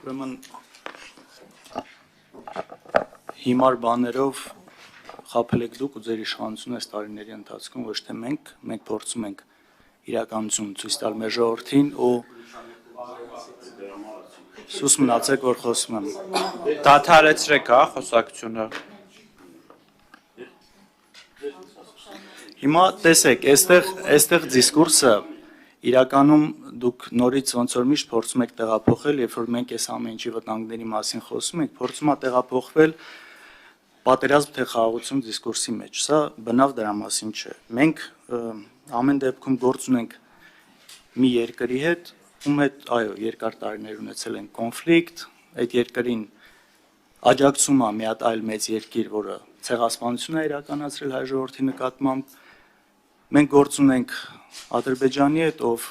Ուրեմն հիմար բաներով խաբել եք դուք ու ձեր իշխանությունը այս տարիների ընթացքում ոչ թե մենք փորձում ենք իրականություն ցույց տալ մեր ժողովրդին ու սուս մնացեք որ խոսում եմ Դադարեցրեք, խոսակցությունը։ Հիմա տեսեք, այստեղ դիսկուրսը իրականում դուք նորից ոնց որ միշտ փորձում եք տեղափոխել, երբ որ մենք այս ամեն ինչի վտանգների մասին խոսում ենք, փորձում ա տեղափոխվել պատերազմ թե խաղաղություն դիսկուրսի մեջ։ Սա բնավ դրա մասին չէ։ Մենք ամեն դեպքում գործ ունենք մի երկրի հետ, ում հետ, այո, երկար տարիներ ունեցել են կոնֆլիկտ, այդ երկրին աջակցում է մի հատ այլ մեծ երկիր, որը ցեղասպանություն է իրականացրել հայ ժողովրդի նկատմամբ։ Մենք գործ ունենք Ադրբեջանի հետ, ով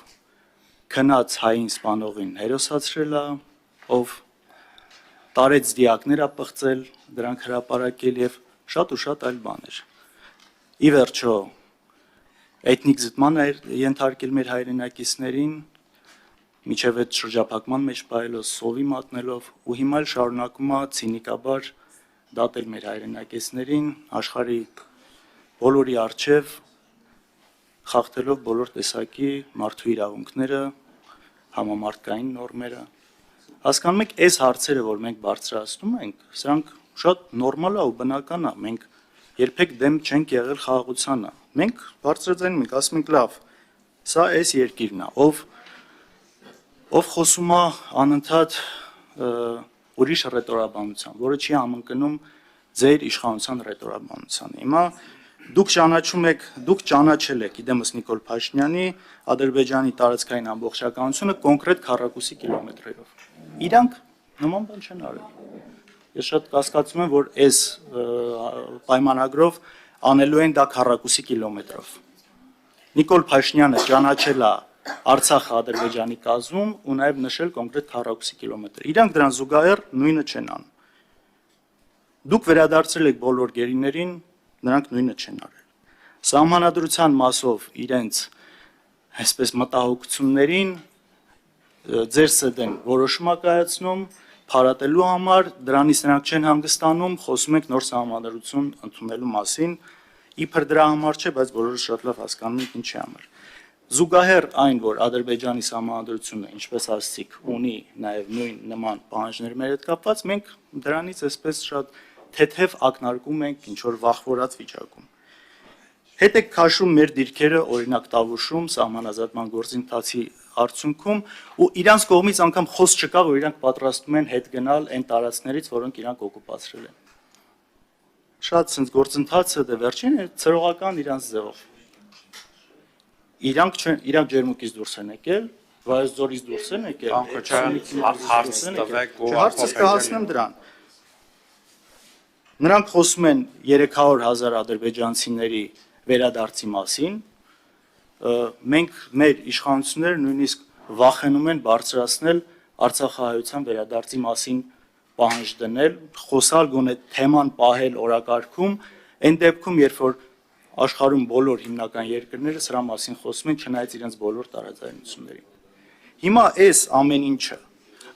քնած հային սպանողին հերոսացրել է, ով տարեց դիակներ ապղծել, դրանք հրապարակել եւ շատ ու շատ այլ բաներ։ Ի վերջո էթնիկ զտման է ենթարկել մեր հայրենակիցներին, միջև այդ շրջափակման մեջ պահելով, սովի մատնելով ու հիմա էլ շարունակում է ցինիկաբար դատել մեր հայրենակիցներին, աշխարհի բոլորի առջև խախտելով բոլոր տեսակի մարդու իրավունքները, համամարտկային նորմերը։ Հասկանում եք, այս հարցերը, որ մենք բարձրացնում ենք, սրանք շատ նորմալ է ու բնական է։ Մենք երբեք դեմ չենք եղել խաղաղությանը։ Մենք բարձրաձայնում ենք, ասում ենք լավ, սա այս երկիրն է, ով խոսում է անընդհատ ուրիշ ռետորաբանությամբ, որը չի համընկնում ձեր իշխանության ռետորաբանությանը։ Հիմա դուք ճանաչել եք իդեմս Նիկոլ Փաշինյանի Ադրբեջանի տարածքային ամբողջականությունը կոնկրետ քառակուսի կիլոմետրերով։ Իրանք նման բան չեն արել։ Ես շատ կասկածում եմ, որ այս պայմանագրով անելու են դա քառակուսի կիլոմետրով։ Նիկոլ Փաշինյանը ճանաչել է Արցախը Ադրբեջանի կազմում ու նաև նշել կոնկրետ քառակուսի կիլոմետր։ Իրանք դրան զուգահեռ նույնը չեն անում։ Դուք վերադարձրել եք բոլոր գերիներին, նրանք նույնը չեն արել։ Սահմանադրության մասով իրենց այսպես մտահոգություններին ձեր սդեն որոշում է կայացնում փարատելու համար, դրանից նրանք չեն հանգստանում, խոսում եք նոր սահմանադրություն ընդունելու մասին, իբր դրա համար չէ, բայց բոլորը շատ լավ հասկանում են ինչի համար։ Զուգահեռ այն, որ Ադրբեջանի սահմանադրությունը, ինչպես ասացիք, ունի նաև նույն նման պահանջներ մեր հետ կապված, մենք դրանից այսպես շատ թեթև ակնարկում ենք ինչ որ վախվորած վիճակում։ Հետ եք քաշում մեր դիրքերը, օրինակ Տավուշում սահմանազատման գործընթացի արդյունքում ու իրանց կողմից անգամ խոսք չկա, որ իրանք պատրաստում են հետ գնալ այն տարածքներից, որոնք իրանք օկուպացրել են։ Շատ sense գործընթացը դե վերջին է ծրողական իրանց ձևով։ Իրանք ջերմուկից դուրս են եկել, Վայոց ձորից դուրս են եկել։ Հարցը կհասնեմ դրան։ Նրանք խոսում են 300,000 ադրբեջանցիների վերադարձի մասին, մենք մեր իշխանությունները նույնիսկ վախենում են բարձրացնել արցախահայության վերադարձի մասին պահանջ դնել, խոսալ գոնե թեման պահել օրակարգում, այն դեպքում, երբ որ աշխարհում բոլոր հիմնական երկրները սրա մասին խոսում են, չնայած իրենց բոլոր տարաձայնություններին։ Հիմա այս ամեն ինչը,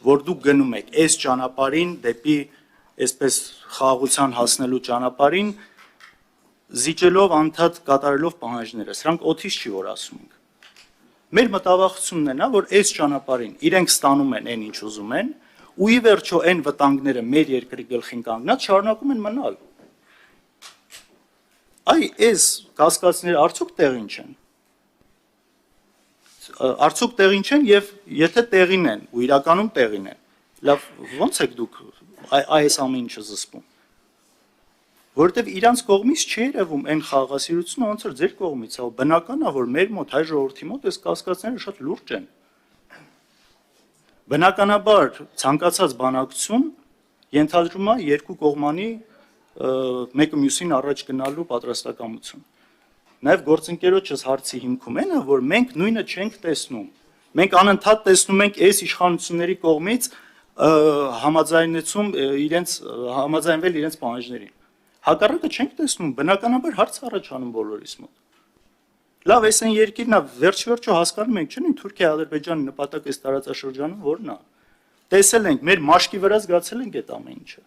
որ դուք գնում եք այս ճանապարհին դեպի այսպես խաղաղության հասնելու ճանապարհին, զիջելով անդադ կատարելով պահանջները, սրանք օթից չի որ ասում ենք։ Մեր մտավախությունն է նա, որ այս ճանապարհին իրենք ստանում են այն ինչ ուզում են, ու ի վերջո այն վտանգները մեր երկրի գլխին կանգնած շարունակում են մնալ։ Այ այս կասկածները արդյոք տեղին չեն։ Արդյոք տեղին չեն եւ եթե տեղին են ու իրականում տեղին են, լավ ո՞նց եք դուք այս ամեն ինչը զսպում։ Որովհետեւ իրանց կողմից չի երևում այն խաղաղասիրությունը, ոնց որ ձեր կողմից է, բնական է, որ մեր մոտ հայ ժողովրդի մոտ այս կասկածները շատ լուրջ են։ Բնականաբար ցանկացած բանակցություն ենթադրում է երկու կողմանի մեկը մյուսին առաջ գնալու պատրաստակամություն։ Նաև գործընկերոջս հարցի հիմքում այն է, որ մենք նույնը չենք տեսնում։ Մենք անընդհատ տեսնում ենք այս իշխանությունների կողմից համաձայնվել իրենց պահանջներին։ Հակառակը չենք տեսնում, բնականաբար հարց առաջանում բոլորիս մոտ։ Լավ, այս այն երկիրն է, վերջ-վերջո հասկանում ենք, չէ՞, Թուրքիա, Ադրբեջանի նպատակը այս տարածաշրջանում որն է։ տեսել ենք, մեր մաշկի վրա զգացել ենք այդ ամեն ինչը։